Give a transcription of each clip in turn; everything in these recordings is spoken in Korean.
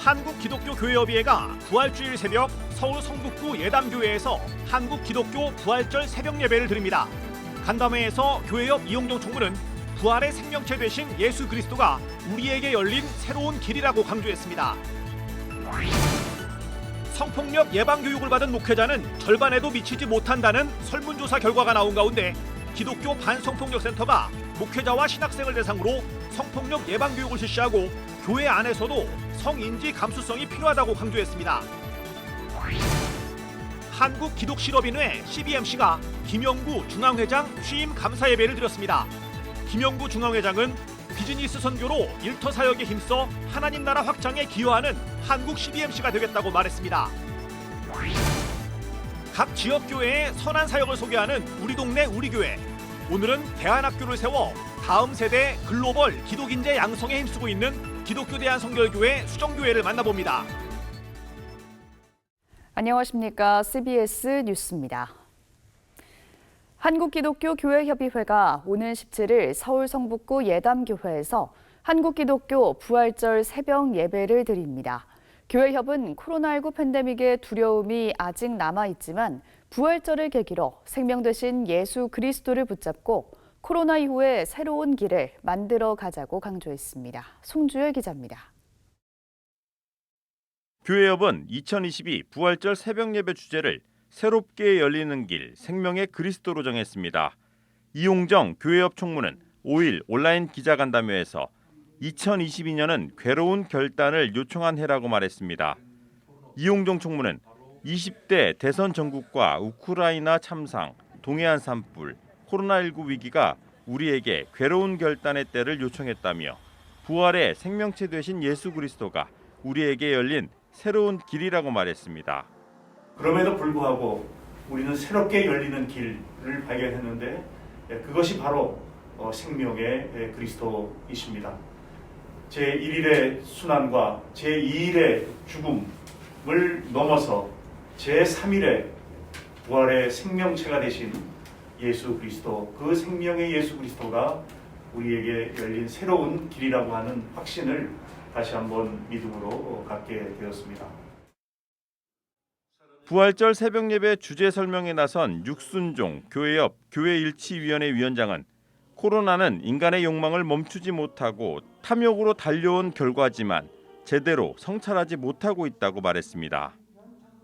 한국기독교교회협의회가 부활주일 새벽 서울 성북구 예담교회에서 한국기독교 부활절 새벽 예배를 드립니다. 간담회에서 교회협 이용정 총무는 부활의 생명체 되신 예수 그리스도가 우리에게 열린 새로운 길이라고 강조했습니다. 성폭력 예방교육을 받은 목회자는 절반에도 미치지 못한다는 설문조사 결과가 나온 가운데 기독교 반성폭력센터가 목회자와 신학생을 대상으로 성폭력 예방교육을 실시하고 교회 안에서도 성인지 감수성이 필요하다고 강조했습니다. 한국기독실업인회 CBMC가 김영구 중앙회장 취임 감사 예배를 드렸습니다. 김영구 중앙회장은 비즈니스 선교로 일터 사역에 힘써 하나님 나라 확장에 기여하는 한국 CBMC가 되겠다고 말했습니다. 각 지역교회의 선한 사역을 소개하는 우리 동네 우리 교회. 오늘은 대안학교를 세워 다음 세대 글로벌 기독인재 양성에 힘쓰고 있는 기독교 대한성결교회 수정교회를 만나봅니다. 안녕하십니까. CBS 뉴스입니다. 한국기독교교회협의회가 오는 17일 서울 성북구 예담교회에서 한국기독교 부활절 새벽 예배를 드립니다. 교회협은 코로나19 팬데믹의 두려움이 아직 남아있지만 부활절을 계기로 생명 되신 예수 그리스도를 붙잡고 코로나 이후의 새로운 길을 만들어 가자고 강조했습니다. 송주열 기자입니다. 교회협은 2022 부활절 새벽 예배 주제를 새롭게 열리는 길, 생명의 그리스도로 정했습니다. 이용정 교회협 총무는 5일 온라인 기자간담회에서 2022년은 괴로운 결단을 요청한 해라고 말했습니다. 이용정 총무는 20대 대선 전국과 우크라이나 참상, 동해안 산불, 코로나19 위기가 우리에게 괴로운 결단의 때를 요청했다며 부활의 생명체 되신 예수 그리스도가 우리에게 열린 새로운 길이라고 말했습니다. 그럼에도 불구하고 우리는 새롭게 열리는 길을 발견했는데 그것이 바로 생명의 그리스도이십니다. 제1일의 순환과 제2일의 죽음을 넘어서 제3일의 부활의 생명체가 되신 예수 그리스도, 그 생명의 예수 그리스도가 우리에게 열린 새로운 길이라고 하는 확신을 다시 한번 믿음으로 갖게 되었습니다. 부활절 새벽 예배 주제 설명에 나선 육순종 교회협 교회일치위원회 위원장은 코로나는 인간의 욕망을 멈추지 못하고 탐욕으로 달려온 결과지만 제대로 성찰하지 못하고 있다고 말했습니다.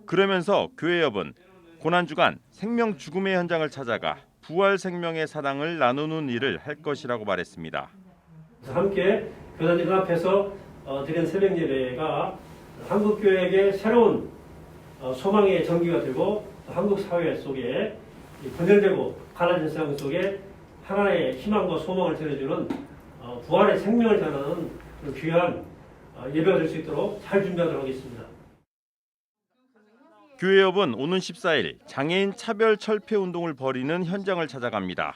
그러면서 교회협은 고난주간 생명 죽음의 현장을 찾아가 부활 생명의 사랑을 나누는 일을 할 것이라고 말했습니다. 함께 교단들 앞에서 드린 새벽 예배가 한국 교회에게 새로운 소망의 전기가 되고 한국 사회 속에 분열되고 갈라진 세상 속에 하나의 희망과 소망을 전해주는 부활의 생명을 전하는 귀한 예배가 될 수 있도록 잘 준비하도록 하겠습니다. 교회협은 오는 14일 장애인 차별 철폐 운동을 벌이는 현장을 찾아갑니다.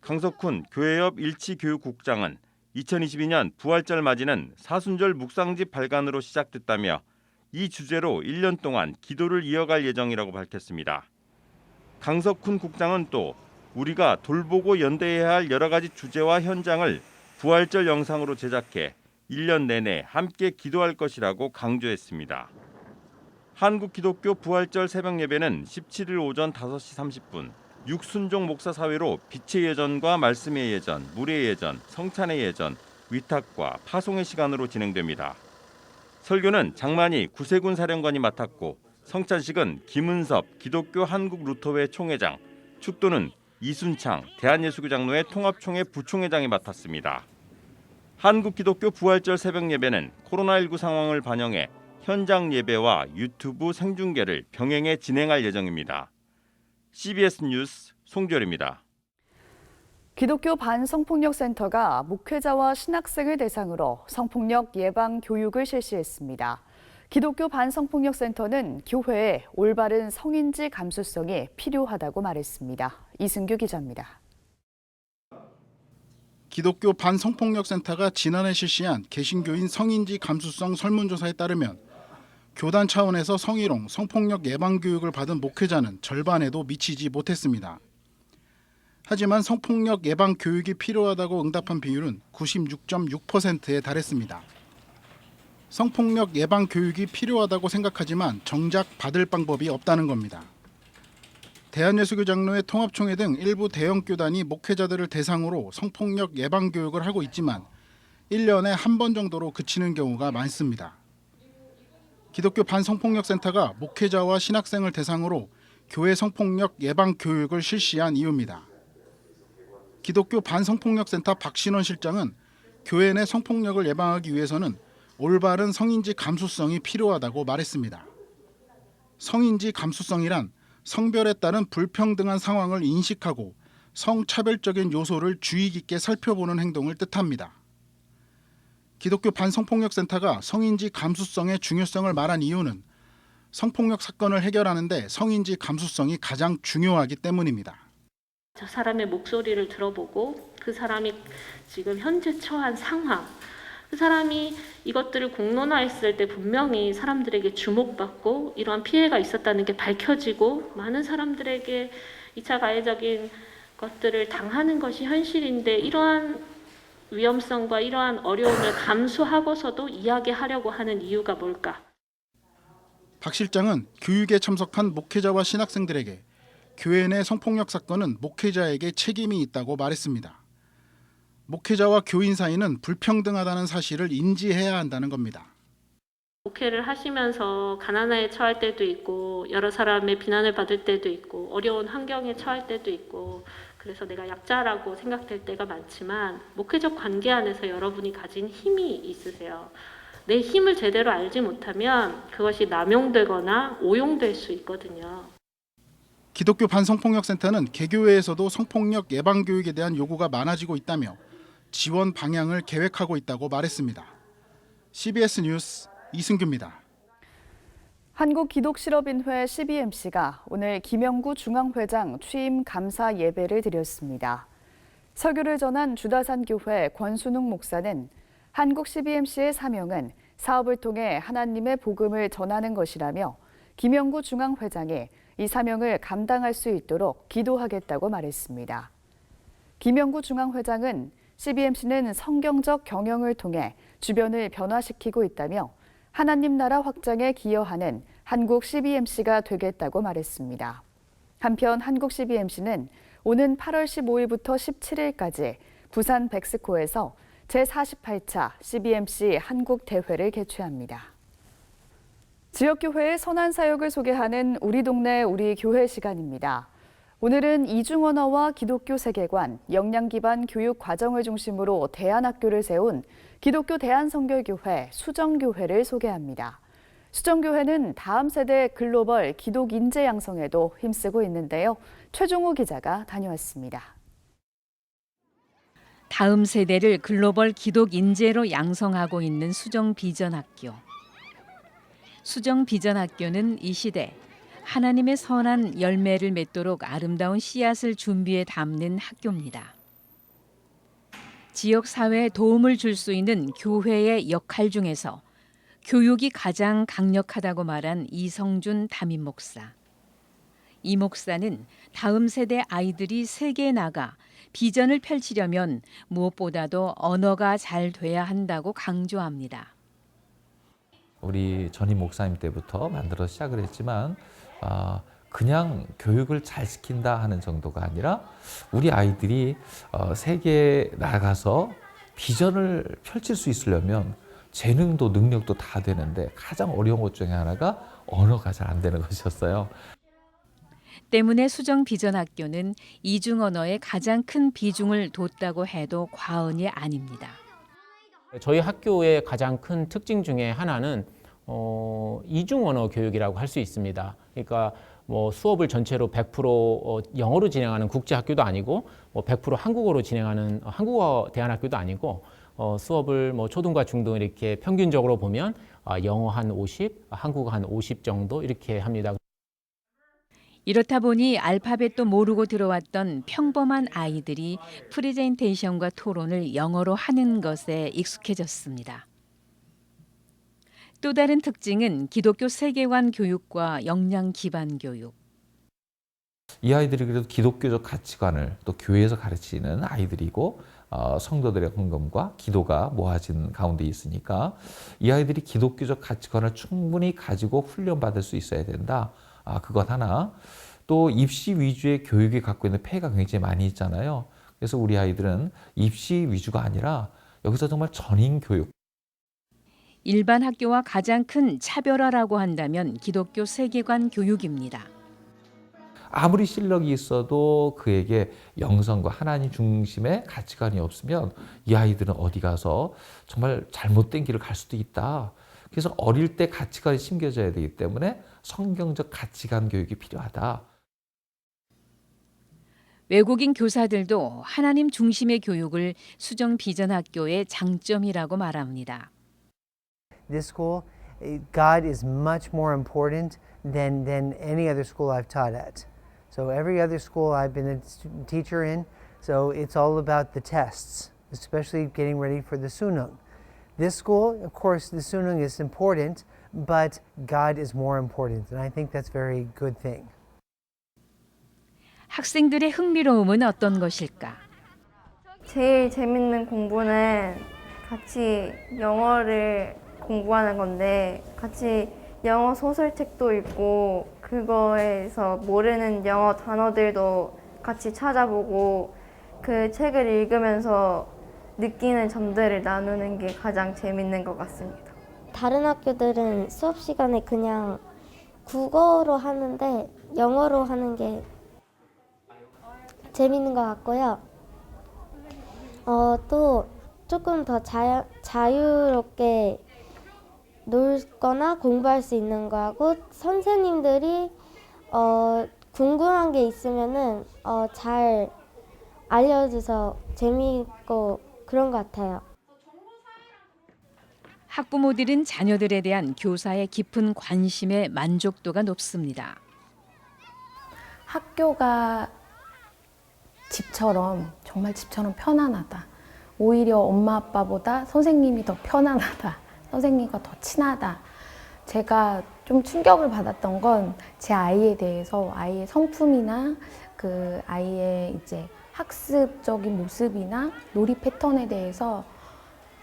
강석훈 교회협 일치교육국장은 2022년 부활절 맞이는 사순절 묵상집 발간으로 시작됐다며 이 주제로 1년 동안 기도를 이어갈 예정이라고 밝혔습니다. 강석훈 국장은 또 우리가 돌보고 연대해야 할 여러 가지 주제와 현장을 부활절 영상으로 제작해 1년 내내 함께 기도할 것이라고 강조했습니다. 한국기독교 부활절 새벽 예배는 17일 오전 5시 30분 육순종 목사 사회로 빛의 예전과 말씀의 예전, 물의 예전, 성찬의 예전, 위탁과 파송의 시간으로 진행됩니다. 설교는 장만희 구세군 사령관이 맡았고 성찬식은 김은섭 기독교 한국루터회 총회장, 축도는 이순창 대한예수교장로회 통합총회 부총회장이 맡았습니다. 한국기독교 부활절 새벽 예배는 코로나19 상황을 반영해 현장 예배와 유튜브 생중계를 병행해 진행할 예정입니다. CBS 뉴스 송주열입니다. 기독교 반성폭력센터가 목회자와 신학생을 대상으로 성폭력 예방 교육을 실시했습니다. 기독교 반성폭력센터는 교회에 올바른 성인지 감수성이 필요하다고 말했습니다. 이승규 기자입니다. 기독교 반성폭력센터가 지난해 실시한 개신교인 성인지 감수성 설문조사에 따르면 교단 차원에서 성희롱, 성폭력 예방 교육을 받은 목회자는 절반에도 미치지 못했습니다. 하지만 성폭력 예방 교육이 필요하다고 응답한 비율은 96.6%에 달했습니다. 성폭력 예방 교육이 필요하다고 생각하지만 정작 받을 방법이 없다는 겁니다. 대한예수교 장로회 통합총회 등 일부 대형 교단이 목회자들을 대상으로 성폭력 예방 교육을 하고 있지만 1년에 한 번 정도로 그치는 경우가 많습니다. 기독교 반성폭력센터가 목회자와 신학생을 대상으로 교회 성폭력 예방 교육을 실시한 이유입니다. 기독교 반성폭력센터 박신원 실장은 교회 내 성폭력을 예방하기 위해서는 올바른 성인지 감수성이 필요하다고 말했습니다. 성인지 감수성이란 성별에 따른 불평등한 상황을 인식하고 성차별적인 요소를 주의 깊게 살펴보는 행동을 뜻합니다. 기독교 반성폭력센터가 성인지 감수성의 중요성을 말한 이유는 성폭력 사건을 해결하는 데 성인지 감수성이 가장 중요하기 때문입니다. 저 사람의 목소리를 들어보고 그 사람이 지금 현재 처한 상황, 그 사람이 이것들을 공론화했을 때 분명히 사람들에게 주목받고 이러한 피해가 있었다는 게 밝혀지고 많은 사람들에게 2차 가해적인 것들을 당하는 것이 현실인데 이러한 위험성과 이러한 어려움을 감수하고서도 이야기하려고 하는 이유가 뭘까? 박 실장은 교육에 참석한 목회자와 신학생들에게 교회 내 성폭력 사건은 목회자에게 책임이 있다고 말했습니다. 목회자와 교인 사이는 불평등하다는 사실을 인지해야 한다는 겁니다. 목회를 하시면서 가난에 처할 때도 있고 여러 사람의 비난을 받을 때도 있고 어려운 환경에 처할 때도 있고 그래서 내가 약자라고 생각될 때가 많지만 목회적 관계 안에서 여러분이 가진 힘이 있으세요. 내 힘을 제대로 알지 못하면 그것이 남용되거나 오용될 수 있거든요. 기독교 반성폭력센터는 개교회에서도 성폭력 예방 교육에 대한 요구가 많아지고 있다며 지원 방향을 계획하고 있다고 말했습니다. CBS 뉴스 이승규입니다. 한국기독실업인회 CBMC가 오늘 김영구 중앙회장 취임 감사 예배를 드렸습니다. 설교를 전한 주다산교회 권순웅 목사는 한국 CBMC의 사명은 사업을 통해 하나님의 복음을 전하는 것이라며 김영구 중앙회장이 이 사명을 감당할 수 있도록 기도하겠다고 말했습니다. 김영구 중앙회장은 CBMC는 성경적 경영을 통해 주변을 변화시키고 있다며 하나님 나라 확장에 기여하는 한국 CBMC가 되겠다고 말했습니다. 한편 한국 CBMC는 오는 8월 15일부터 17일까지 부산 백스코에서 제48차 CBMC 한국 대회를 개최합니다. 지역교회의 선한 사역을 소개하는 우리 동네 우리 교회 시간입니다. 오늘은 이중 언어와 기독교 세계관, 역량 기반 교육 과정을 중심으로 대안학교를 세운 기독교 대한성결교회 수정교회를 소개합니다. 수정교회는 다음 세대 글로벌 기독 인재 양성에도 힘쓰고 있는데요. 최종호 기자가 다녀왔습니다. 다음 세대를 글로벌 기독 인재로 양성하고 있는 수정 비전학교. 수정 비전학교는 이 시대 하나님의 선한 열매를 맺도록 아름다운 씨앗을 준비해 담는 학교입니다. 지역 사회에 도움을 줄 수 있는 교회의 역할 중에서 교육이 가장 강력하다고 말한 이성준 담임 목사. 이 목사는 다음 세대 아이들이 세계에 나가 비전을 펼치려면 무엇보다도 언어가 잘 돼야 한다고 강조합니다. 우리 전임 목사님 때부터 만들어 시작을 했지만 그냥 교육을 잘 시킨다 하는 정도가 아니라 우리 아이들이 세계에 나가서 비전을 펼칠 수 있으려면 재능도 능력도 다 되는데 가장 어려운 것 중에 하나가 언어가 잘 안 되는 것이었어요. 때문에 수정 비전학교는 이중 언어에 가장 큰 비중을 뒀다고 해도 과언이 아닙니다. 저희 학교의 가장 큰 특징 중에 하나는 이중 언어 교육이라고 할 수 있습니다. 그러니까 뭐 수업을 전체로 100% 영어로 진행하는 국제 학교도 아니고 100% 한국어로 진행하는 한국어 대안학교도 아니고 수업을 뭐 초등과 중등 이렇게 평균적으로 보면 영어 한 50, 한국어 한 50 정도 이렇게 합니다. 이렇다 보니 알파벳도 모르고 들어왔던 평범한 아이들이 프레젠테이션과 토론을 영어로 하는 것에 익숙해졌습니다. 또 다른 특징은 기독교 세계관 교육과 역량 기반 교육. 이 아이들이 그래도 기독교적 가치관을 또 교회에서 가르치는 아이들이고 성도들의 헌금과 기도가 모아진 가운데 있으니까 이 아이들이 기독교적 가치관을 충분히 가지고 훈련받을 수 있어야 된다. 그것 하나. 또 입시 위주의 교육이 갖고 있는 폐해가 굉장히 많이 있잖아요. 그래서 우리 아이들은 입시 위주가 아니라 여기서 정말 전인 교육. 일반 학교와 가장 큰 차별화라고 한다면 기독교 세계관 교육입니다. 아무리 실력이 있어도 그에게 영성과 하나님 중심의 가치관이 없으면 이 아이들은 어디 가서 정말 잘못된 길을 갈 수도 있다. 그래서 어릴 때 가치관이 심겨져야 되기 때문에 성경적 가치관 교육이 필요하다. 외국인 교사들도 하나님 중심의 교육을 수정 비전 학교의 장점이라고 말합니다. This school, God is much more important than any other school I've taught at. So every other school I've been a teacher in, so it's all about the tests, especially getting ready for the Sunung. This school, of course, the Sunung is important, but God is more important, and I think that's a very good thing. 학생들의 흥미로움은 어떤 것일까? 제일 재밌는 공부는 같이 영어를 공부하는 건데 같이 영어 소설책도 읽고 그거에서 모르는 영어 단어들도 같이 찾아보고 그 책을 읽으면서 느끼는 점들을 나누는 게 가장 재밌는 것 같습니다. 다른 학교들은 수업 시간에 그냥 국어로 하는데 영어로 하는 게 재밌는 것 같고요. 또 조금 더 자유롭게 놀거나 공부할 수 있는 거하고 선생님들이 궁금한 게 있으면은 잘 알려줘서 재미있고 그런 것 같아요. 학부모들은 자녀들에 대한 교사의 깊은 관심에 만족도가 높습니다. 학교가 집처럼 정말 집처럼 편안하다. 오히려 엄마 아빠보다 선생님이 더 편안하다. 선생님과 더 친하다. 제가 좀 충격을 받았던 건 제 아이에 대해서 아이의 성품이나 그 아이의 이제 학습적인 모습이나 놀이 패턴에 대해서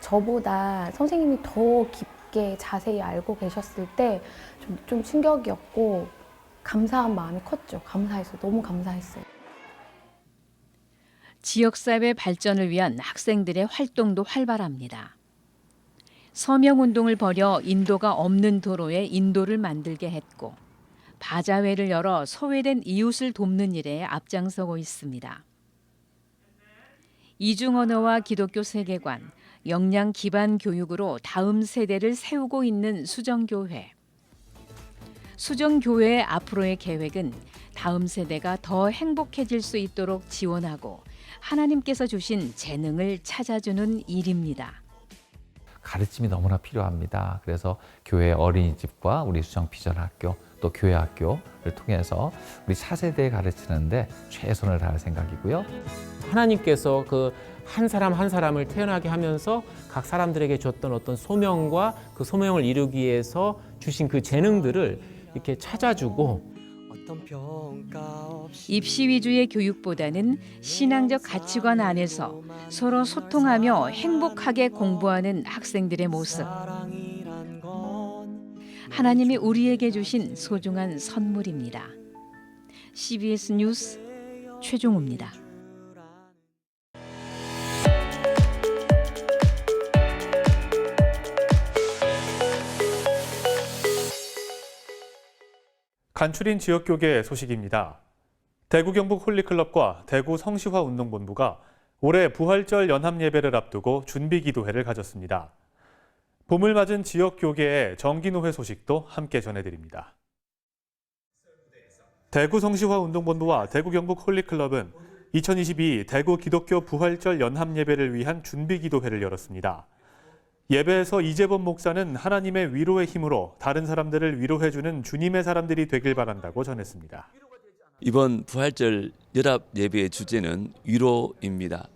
저보다 선생님이 더 깊게 자세히 알고 계셨을 때 좀 충격이었고 감사한 마음이 컸죠. 감사했어요. 너무 감사했어요. 지역사회 발전을 위한 학생들의 활동도 활발합니다. 서명운동을 벌여 인도가 없는 도로에 인도를 만들게 했고 바자회를 열어 소외된 이웃을 돕는 일에 앞장서고 있습니다. 이중 언어와 기독교 세계관, 역량 기반 교육으로 다음 세대를 세우고 있는 수정교회. 수정교회의 앞으로의 계획은 다음 세대가 더 행복해질 수 있도록 지원하고 하나님께서 주신 재능을 찾아주는 일입니다. 가르침이 너무나 필요합니다. 그래서 교회 어린이집과 우리 수정 비전 학교 또 교회 학교를 통해서 우리 차세대에 가르치는데 최선을 다할 생각이고요. 하나님께서 그 한 사람 한 사람을 태어나게 하면서 각 사람들에게 줬던 어떤 소명과 그 소명을 이루기 위해서 주신 그 재능들을 이렇게 찾아주고 입시 위주의 교육보다는 신앙적 가치관 안에서 서로 소통하며 행복하게 공부하는 학생들의 모습. 하나님이 우리에게 주신 소중한 선물입니다. CBS 뉴스 최종우입니다. 간추린 지역교계 소식입니다. 대구 경북 홀리클럽과 대구 성시화 운동본부가 올해 부활절 연합예배를 앞두고 준비기도회를 가졌습니다. 봄을 맞은 지역교계의 정기노회 소식도 함께 전해드립니다. 대구 성시화 운동본부와 대구 경북 홀리클럽은 2022 대구 기독교 부활절 연합예배를 위한 준비기도회를 열었습니다. 예배에서 이재범 목사는 하나님의 위로의 힘으로 다른 사람들을 위로해주는 주님의 사람들이 되길 바란다고 전했습니다. 이번 부활절 연합 예배의 주제는 위로입니다.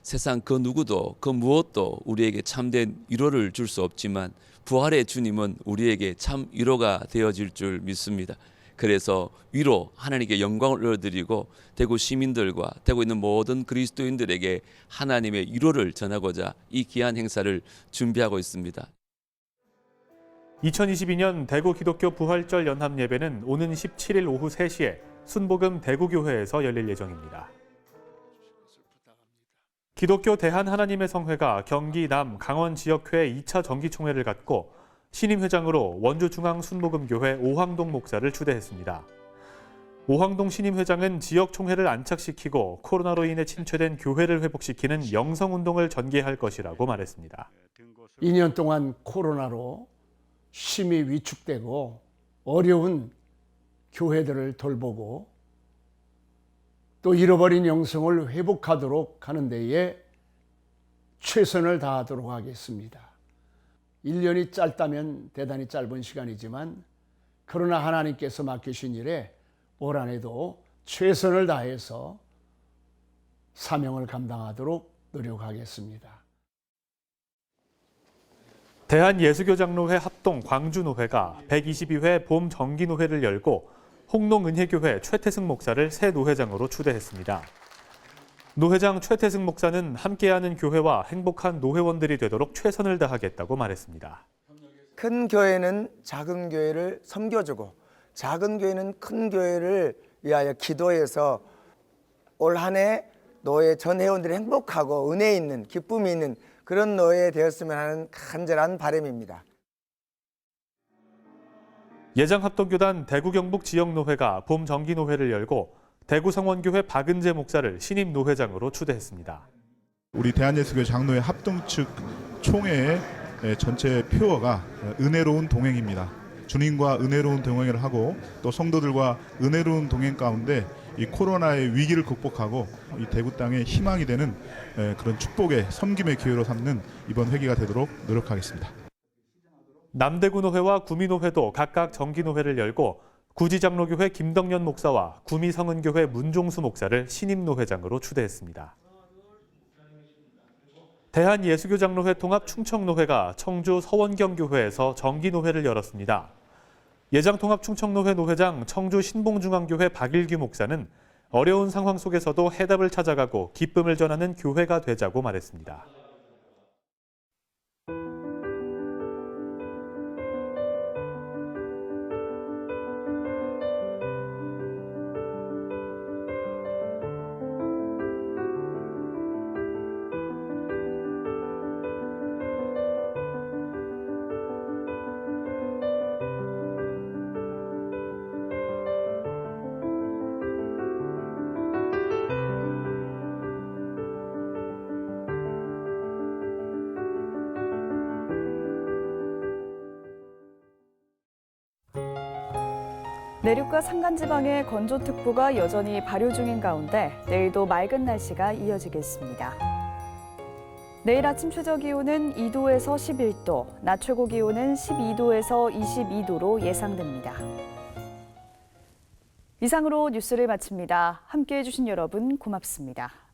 세상 그 누구도 그 무엇도 우리에게 참된 위로를 줄 수 없지만 부활의 주님은 우리에게 참 위로가 되어질 줄 믿습니다. 그래서 위로 하나님께 영광을 올려드리고 대구 시민들과 대구에 있는 모든 그리스도인들에게 하나님의 위로를 전하고자 이 귀한 행사를 준비하고 있습니다. 2022년 대구 기독교 부활절 연합 예배는 오는 17일 오후 3시에 순복음 대구교회에서 열릴 예정입니다. 기독교 대한하나님의 성회가 경기 남 강원 지역회 2차 정기총회를 갖고 신임 회장으로 원주중앙 순복음교회 오황동 목사를 추대했습니다. 오황동 신임 회장은 지역 총회를 안착시키고 코로나로 인해 침체된 교회를 회복시키는 영성운동을 전개할 것이라고 말했습니다. 2년 동안 코로나로 심히 위축되고 어려운 교회들을 돌보고 또 잃어버린 영성을 회복하도록 하는 데에 최선을 다하도록 하겠습니다. 1년이 짧다면 대단히 짧은 시간이지만 그러나 하나님께서 맡기신 일에 올 한해도 최선을 다해서 사명을 감당하도록 노력하겠습니다. 대한예수교장로회 합동 광주노회가 122회 봄 정기노회를 열고 홍농은혜교회 최태승 목사를 새 노회장으로 추대했습니다. 노회장 최태승 목사는 함께하는 교회와 행복한 노회원들이 되도록 최선을 다하겠다고 말했습니다. 큰 교회는 작은 교회를 섬겨주고 작은 교회는 큰 교회를 위하여 기도해서 올 한 해 노회 전 회원들이 행복하고 은혜 있는 기쁨이 있는 그런 노회 되었으면 하는 간절한 바람입니다. 예장합동교단 대구 경북 지역노회가 봄 정기노회를 열고 대구 성원교회 박은재 목사를 신임 노회장으로 추대했습니다. 우리 대한예수교 장로회 합동 측 총회의 전체 표어가 은혜로운 동행입니다. 주님과 은혜로운 동행을 하고 또 성도들과 은혜로운 동행 가운데 이 코로나의 위기를 극복하고 이 대구 땅에 희망이 되는 그런 축복의 섬김의 기회로 삼는 이번 회기가 되도록 노력하겠습니다. 남대구노회와 구미노회도 각각 정기노회를 열고 구지장로교회 김덕년 목사와 구미성은교회 문종수 목사를 신임노회장으로 추대했습니다. 대한예수교장로회 통합 충청노회가 청주 서원경교회에서 정기노회를 열었습니다. 예장통합 충청노회 노회장 청주 신봉중앙교회 박일규 목사는 어려운 상황 속에서도 해답을 찾아가고 기쁨을 전하는 교회가 되자고 말했습니다. 내륙과 산간지방의 건조특보가 여전히 발효 중인 가운데 내일도 맑은 날씨가 이어지겠습니다. 내일 아침 최저기온은 2도에서 11도, 낮 최고기온은 12도에서 22도로 예상됩니다. 이상으로 뉴스를 마칩니다. 함께해 주신 여러분 고맙습니다.